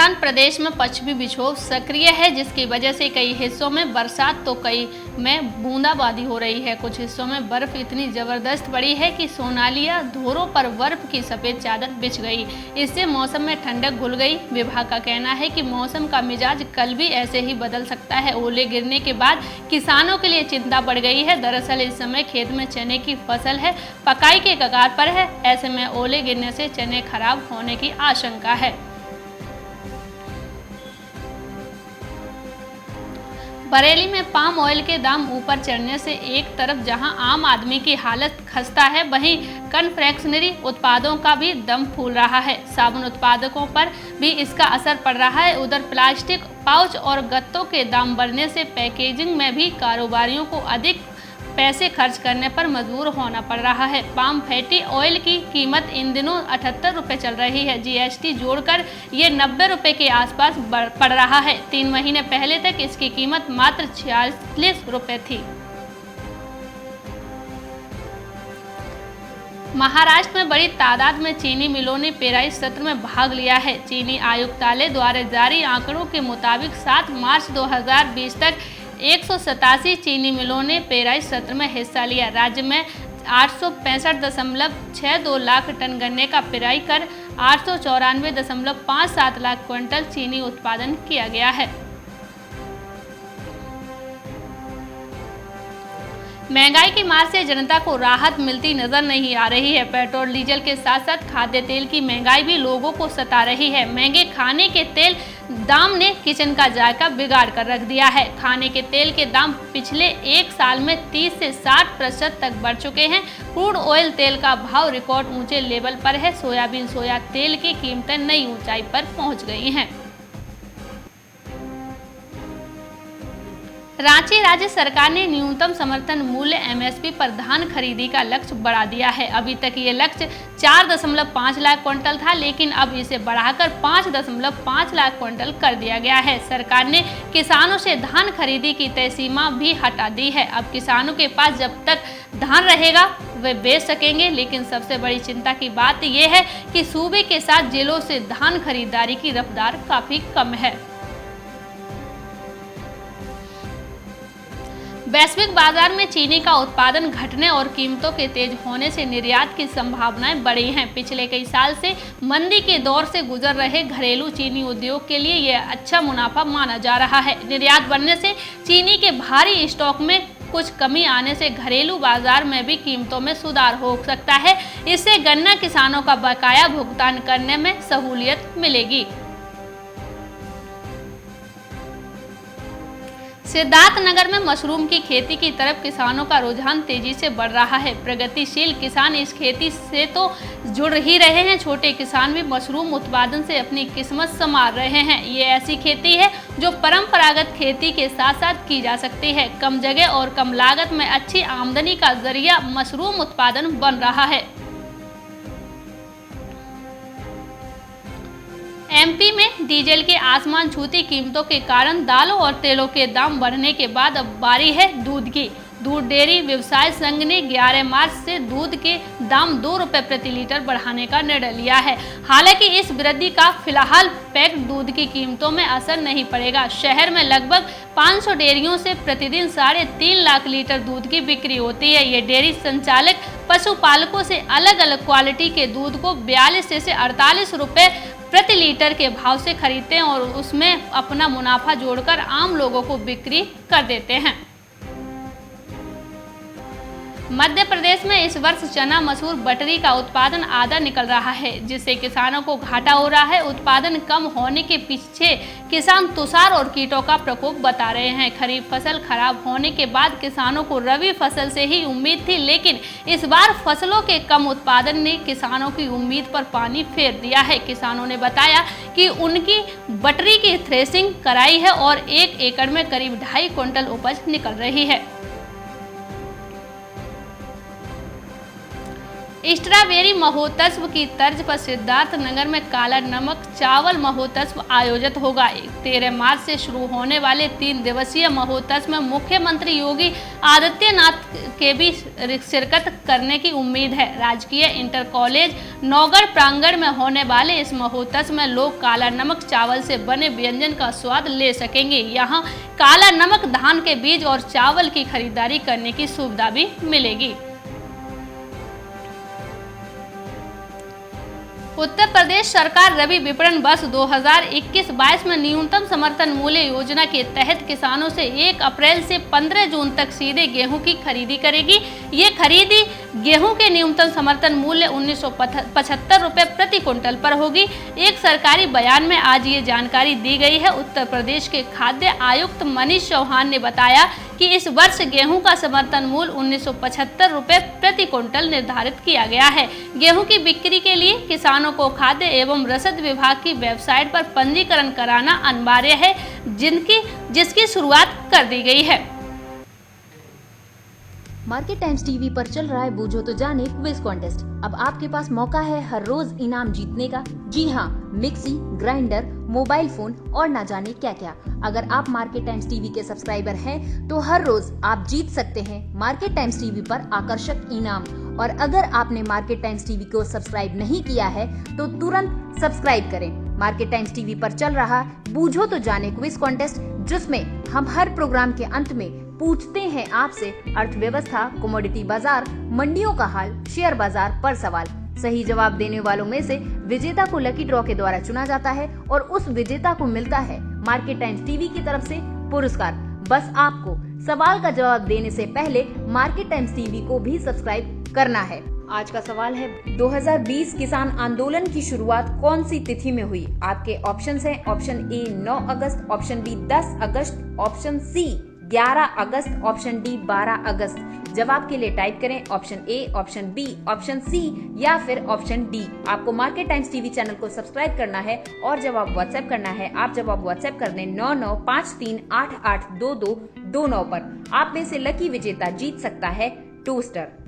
दौरान प्रदेश में पश्चिमी विक्षोभ सक्रिय है, जिसकी वजह से कई हिस्सों में बरसात तो कई में बूंदाबांदी हो रही है। कुछ हिस्सों में बर्फ इतनी जबरदस्त पड़ी है कि सोनालिया धोरों पर बर्फ की सफेद चादर बिछ गई। इससे मौसम में ठंडक घुल गई। विभाग का कहना है कि मौसम का मिजाज कल भी ऐसे ही बदल सकता है। ओले गिरने के बाद किसानों के लिए चिंता बढ़ गई है। दरअसल इस समय खेत में चने की फसल है, पकाई के कगार पर है। ऐसे में ओले गिरने से चने खराब होने की आशंका है। बरेली में पाम ऑयल के दाम ऊपर चढ़ने से एक तरफ जहां आम आदमी की हालत खस्ता है, वहीं कन्फेक्शनरी उत्पादों का भी दम फूल रहा है। साबुन उत्पादकों पर भी इसका असर पड़ रहा है। उधर प्लास्टिक पाउच और गत्तों के दाम बढ़ने से पैकेजिंग में भी कारोबारियों को अधिक पैसे खर्च करने पर मजबूर होना पड़ रहा है। पाम फैटी ऑयल की कीमत इन दिनों 78 रुपये चल रही है। जीएसटी जोड़कर ये 90 रुपये के आसपास पड़ रहा है। 3 महीने पहले तक इसकी कीमत मात्र 46 रुपये थी। महाराष्ट्र में बड़ी तादाद में चीनी मिलों ने पेराई सत्र में भाग लिया है। चीनी आयुक्तालय द्वारा जारी आंकड़ों के मुताबिक 7 मार्च 2020 तक 187 चीनी मिलों ने पेराई सत्र में हिस्सा लिया। राज्य में 865.62 लाख टन गन्ने का पेराई कर 894.57 लाख क्विंटल चीनी उत्पादन किया गया है। महंगाई की मार से जनता को राहत मिलती नजर नहीं आ रही है। पेट्रोल डीजल के साथ साथ खाद्य तेल की महंगाई भी लोगों को सता रही है। महंगे खाने के तेल दाम ने किचन का जायका बिगाड़ कर रख दिया है। खाने के तेल के दाम पिछले 1 साल में 30 से 60% तक बढ़ चुके हैं। क्रूड ऑयल तेल का भाव रिकॉर्ड ऊंचे लेवल पर है। सोयाबीन सोया तेल की कीमतें नई ऊंचाई पर पहुंच गई हैं। रांची राज्य सरकार ने न्यूनतम समर्थन मूल्य एमएसपी पर धान खरीदी का लक्ष्य बढ़ा दिया है। अभी तक ये लक्ष्य 4.5 लाख क्विंटल था, लेकिन अब इसे बढ़ाकर 5.5 लाख क्विंटल कर दिया गया है। सरकार ने किसानों से धान खरीदी की तय सीमा भी हटा दी है। अब किसानों के पास जब तक धान रहेगा वे बेच सकेंगे, लेकिन सबसे बड़ी चिंता की बात यह है कि सूबे के साथ जिलों से धान खरीदारी की रफ्तार काफी कम है। वैश्विक बाजार में चीनी का उत्पादन घटने और कीमतों के तेज होने से निर्यात की संभावनाएं बढ़ी हैं। पिछले कई साल से मंदी के दौर से गुजर रहे घरेलू चीनी उद्योग के लिए यह अच्छा मुनाफा माना जा रहा है। निर्यात बढ़ने से चीनी के भारी स्टॉक में कुछ कमी आने से घरेलू बाजार में भी कीमतों में सुधार हो सकता है। इससे गन्ना किसानों का बकाया भुगतान करने में सहूलियत मिलेगी। सिद्धार्थनगर में मशरूम की खेती की तरफ किसानों का रुझान तेजी से बढ़ रहा है। प्रगतिशील किसान इस खेती से तो जुड़ ही रहे हैं, छोटे किसान भी मशरूम उत्पादन से अपनी किस्मत संवार रहे हैं। ये ऐसी खेती है जो परंपरागत खेती के साथ साथ की जा सकती है। कम जगह और कम लागत में अच्छी आमदनी का जरिया मशरूम उत्पादन बन रहा है। एमपी में डीजल के आसमान छूती कीमतों के कारण दालों और तेलों के दाम बढ़ने के बाद अब बारी है दूध की। दूध डेयरी व्यवसाय संघ ने 11 मार्च से दूध के दाम 2 रुपये प्रति लीटर बढ़ाने का निर्णय लिया है। हालांकि इस वृद्धि का फिलहाल पैक्ड दूध की कीमतों में असर नहीं पड़ेगा। शहर में लगभग 500 डेयरियों से प्रतिदिन 3.5 लाख लीटर दूध की बिक्री होती है। ये डेयरी संचालक पशुपालकों से अलग अलग क्वालिटी के दूध को 42 से 48 रुपये प्रति लीटर के भाव से खरीदते हैं और उसमें अपना मुनाफा जोड़कर आम लोगों को बिक्री कर देते हैं। मध्य प्रदेश में इस वर्ष चना, मसूर, बटरी का उत्पादन आधा निकल रहा है, जिससे किसानों को घाटा हो रहा है। उत्पादन कम होने के पीछे किसान तुषार और कीटों का प्रकोप बता रहे हैं। खरीफ फसल खराब होने के बाद किसानों को रबी फसल से ही उम्मीद थी, लेकिन इस बार फसलों के कम उत्पादन ने किसानों की उम्मीद पर पानी फेर दिया है। किसानों ने बताया कि उनकी बटरी की थ्रेसिंग कराई है और 1 एकड़ में करीब 2.5 क्विंटल उपज निकल रही है। स्ट्रॉबेरी महोत्सव की तर्ज पर सिद्धार्थनगर में काला नमक चावल महोत्सव आयोजित होगा। 13 मार्च से शुरू होने वाले 3 दिवसीय महोत्सव में मुख्यमंत्री योगी आदित्यनाथ के भी शिरकत करने की उम्मीद है। राजकीय इंटर कॉलेज नौगढ़ प्रांगण में होने वाले इस महोत्सव में लोग काला नमक चावल से बने व्यंजन का स्वाद ले सकेंगे। यहाँ काला नमक धान के बीज और चावल की खरीदारी करने की सुविधा भी मिलेगी। उत्तर प्रदेश सरकार रबी विपणन वर्ष 2021-22 में न्यूनतम समर्थन मूल्य योजना के तहत किसानों से 1 अप्रैल से 15 जून तक सीधे गेहूं की खरीदी करेगी। ये खरीदी गेहूं के न्यूनतम समर्थन मूल्य 1975 रुपये प्रति क्विंटल पर होगी। एक सरकारी बयान में आज ये जानकारी दी गई है। उत्तर प्रदेश के खाद्य आयुक्त मनीष चौहान ने बताया कि इस वर्ष गेहूं का समर्थन मूल्य 1975 रुपये प्रति क्विंटल निर्धारित किया गया है। गेहूं की बिक्री के लिए किसानों को खाद्य एवं रसद विभाग की वेबसाइट पर पंजीकरण कराना अनिवार्य है, जिसकी शुरुआत कर दी गई है। मार्केट टाइम्स टीवी पर चल रहा है बूझो तो जाने क्विज कॉन्टेस्ट। अब आपके पास मौका है हर रोज इनाम जीतने का। जी हाँ, मिक्सी, ग्राइंडर, मोबाइल फोन और ना जाने क्या क्या। अगर आप मार्केट टाइम्स टीवी के सब्सक्राइबर हैं तो हर रोज आप जीत सकते हैं मार्केट टाइम्स टीवी पर आकर्षक इनाम। और अगर आपने मार्केट टाइम्स टीवी को सब्सक्राइब नहीं किया है तो तुरंत सब्सक्राइब करें। मार्केट टाइम्स टीवी पर चल रहा बूझो तो जाने क्विज कॉन्टेस्ट, जिसमें हम हर प्रोग्राम के अंत में पूछते हैं आपसे अर्थव्यवस्था, कमोडिटी बाजार, मंडियों का हाल, शेयर बाजार पर सवाल। सही जवाब देने वालों में से विजेता को लकी ड्रॉ के द्वारा चुना जाता है और उस विजेता को मिलता है मार्केट टाइम्स टीवी की तरफ से पुरस्कार। बस आपको सवाल का जवाब देने से पहले मार्केट टाइम्स टीवी को भी सब्सक्राइब करना है। आज का सवाल है, 2020 किसान आंदोलन की शुरुआत कौन सी तिथि में हुई? आपके ऑप्शंस हैं ऑप्शन ए 9 अगस्त, ऑप्शन बी 10 अगस्त, ऑप्शन सी 11 अगस्त, ऑप्शन डी 12 अगस्त। जवाब के लिए टाइप करें option A, option B, option C या फिर ऑप्शन डी। आपको मार्केट टाइम्स टीवी चैनल को सब्सक्राइब करना है और जवाब व्हाट्सएप करना है। आप जवाब व्हाट्सएप कर दें 9953882229 पर। आप में से लकी विजेता जीत सकता है टोस्टर।